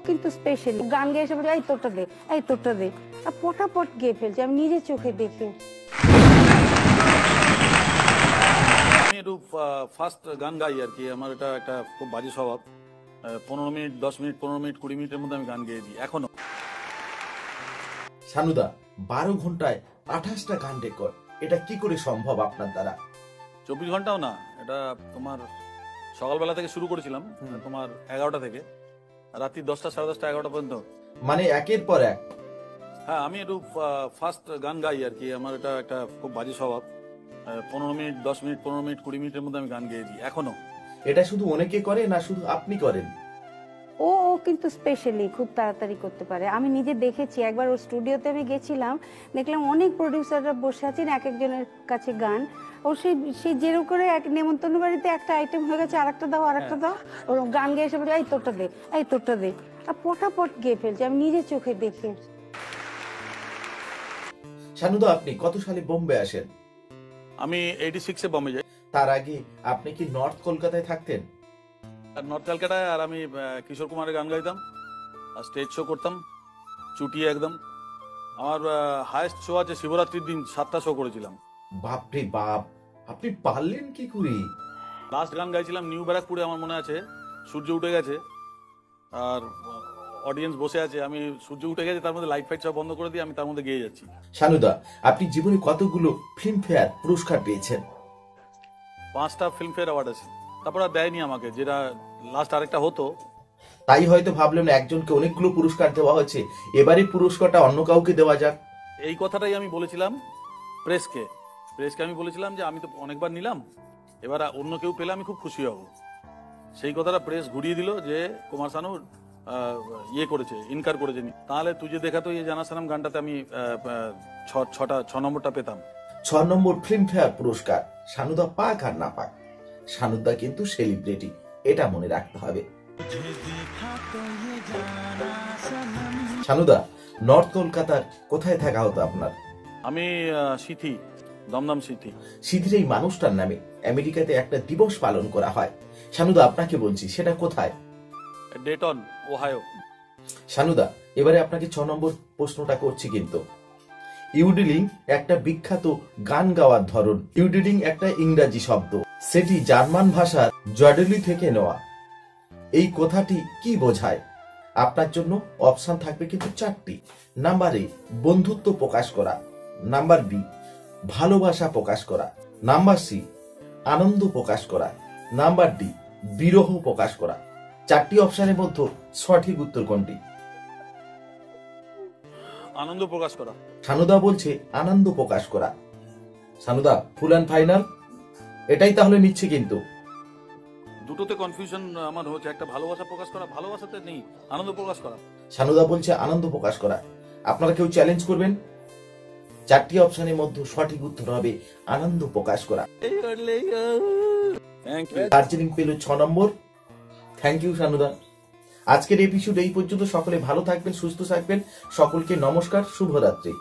কিন্তু স্পেশালি গান গেয়ে এসে বলে এই তোরটা দে, এই তোরটা দে, আর পটাপট গেয়ে ফেলছে, আমি নিজের চোখে দেখে। আমি একটু ফাস্ট গান গাই আর কি, আমার এটা একটা খুব বাজে স্বভাব। 15 মিনিট 10 মিনিট 15 মিনিট 20 মিনিটের মধ্যে আমি গান গেয়ে দিই এখনো। সানুদা 12 ঘন্টায় 28টা গান রেকর্ড, এটা কি করে সম্ভব আপনার দ্বারা? 24 ঘন্টাও না, এটা তোমার সকালবেলা থেকে শুরু করেছিলাম তোমার 11টা থেকে রাত্রি 10টা 10:30 11টা পর্যন্ত, মানে একের পর এক। হ্যাঁ আমি একটু ফাস্ট গান গাই আর কি, আমার এটা একটা খুব বাজে স্বভাব। 15 মিনিট 10 মিনিট 15 মিনিট 20 মিনিটের মধ্যে আমি গান গেয়ে দিই এখনো। এটা শুধু অনেকে করে না শুধু আপনি করেন? ও কিন্তু স্পেশালি খুব তাড়াতাড়ি করতে পারে, আমি নিজে দেখেছি। একবার ওর স্টুডিওতে আমি গেছিলাম, দেখলাম অনেক প্রডিউসাররা বসে আছেন, এক একজনের কাছে গান। ও সেই যেরকম করে এক নেমন্তন্ন বাড়িতে একটা আইটেম হয়ে গেছে, আরেকটা দাও আরেকটা দাও, ওর গান গেয়ে এসে বলে এই তোরটা দে, এই তোরটা দে, আর পটাপট গেয়ে ফেলছে, আমি নিজের চোখে দেখে। সানুদা আপনি কত সালে বোম্বে আসেন? আমি 86-এ বম্বে যাই। তার আগে আপনি কি নর্থ কলকাতায় থাকতেন? আর নর্থ ক্যালকাটায়, আর আমি কিশোর কুমারের গান গাইতাম আর স্টেজ শো করতাম চুটিয়ে একদম। আমার হায়েস্ট শো আছে শিবরাত্রির দিন 7টা শো করেছিলাম। বাপরে বাপ, আপনি পারলেন কি করে? লাস্ট গান গাইছিলাম নিউ ব্যারাকপুরে, আমার মনে আছে সূর্য উঠে গেছে আর অডিয়েন্স বসে আছে, আমি সূর্য উঠে গেছে তার মধ্যে লাইট ফাইট সব বন্ধ করে দিয়ে আমি তার মধ্যে গেয়ে যাচ্ছি। সানুদা আপনি জীবনে কতগুলো ফিল্মফেয়ার পুরস্কার পেয়েছেন? 5টা ফিল্মফেয়ার অ্যাওয়ার্ড আছে, তারপর আর দেয়নি আমাকে, যেটা লাস্ট আরেকটা হতো। তাই হয়তো ভাবলেন একজনকে অনেকগুলো পুরস্কার দেওয়া হয়েছে, এবারে পুরস্কারটা অন্য কাউকে দেওয়া যাক। এই কথাটাই আমি বলেছিলাম প্রেসকে আমি বলেছিলাম যে আমি তো অনেকবার নিলাম, এবার অন্য কেউ পেলে আমি খুব খুশি হব। সেই কথাটা প্রেস ঘুরিয়ে দিল যে কুমার শানু ইয়ে করেছে, ইনকার করেছে। তাহলে তুই যে দেখা তো এই জানা সালাম গানটাতে আমি 6 নম্বরটা পেতাম। 6 নম্বর ফিল্মফেয়ার পুরস্কার সানুদা পাক আর না পাক, সানুদা কিন্তু সেলিব্রিটি, এটা মনে রাখতে হবে। সানুদা নর্থ কলকাতার কোথায় থাকা হতো আপনার? আমি সিথি, দমদম সিথি। সিথির এই মানুষটার নামে আমেরিকাতে একটা দিবস পালন করা হয়। সানুদা আপনাকে বলছি সেটা কোথায়? Dayton, Ohio. সানুদা এবারে আপনাকে 6 নম্বর প্রশ্নটা করছি কিন্তু। ইউডিলিং একটা বিখ্যাত গান গাওয়ার ধরন। ইউডিলিং একটা ইংরাজি শব্দ, সেটি জার্মান ভাষার জডেলি থেকে নেওয়া। এই কথাটি কি বোঝায়? আপনার জন্য অপশন থাকবে কিন্তু 4টি। নাম্বার এ বন্ধুত্ব প্রকাশ করা, নাম্বার বি ভালোবাসা প্রকাশ করা, নাম্বার সি আনন্দ প্রকাশ করা, নাম্বার ডি বিরহ প্রকাশ করা। 4টি অপশনের মধ্যে সঠিক উত্তর কোনটি? আনন্দ প্রকাশ করা। সানুদা বলছে আনন্দ প্রকাশ করা। সানুদা ফুল অ্যান্ড ফাইনাল এটাই তাহলে নিচ্ছে কিন্তু? দুটোতে কনফিউশন আমার হচ্ছে, একটা ভালোবাসা প্রকাশ করা, ভালোবাসাতে নেই, আনন্দ প্রকাশ করা। সানুদা বলছে আনন্দ প্রকাশ করা। আপনারা কেউ চ্যালেঞ্জ করবেন? 4টি অপশনের মধ্যে সঠিক উত্তর হবে আনন্দ প্রকাশ করা। দার্জিলিং পেল 6 নম্বর। Thank you সানুদা। আজকের এপিসোড এই পর্যন্ত। সকলে ভালো থাকবেন, সুস্থ থাকবেন। সকলকে নমস্কার, শুভরাত্রি।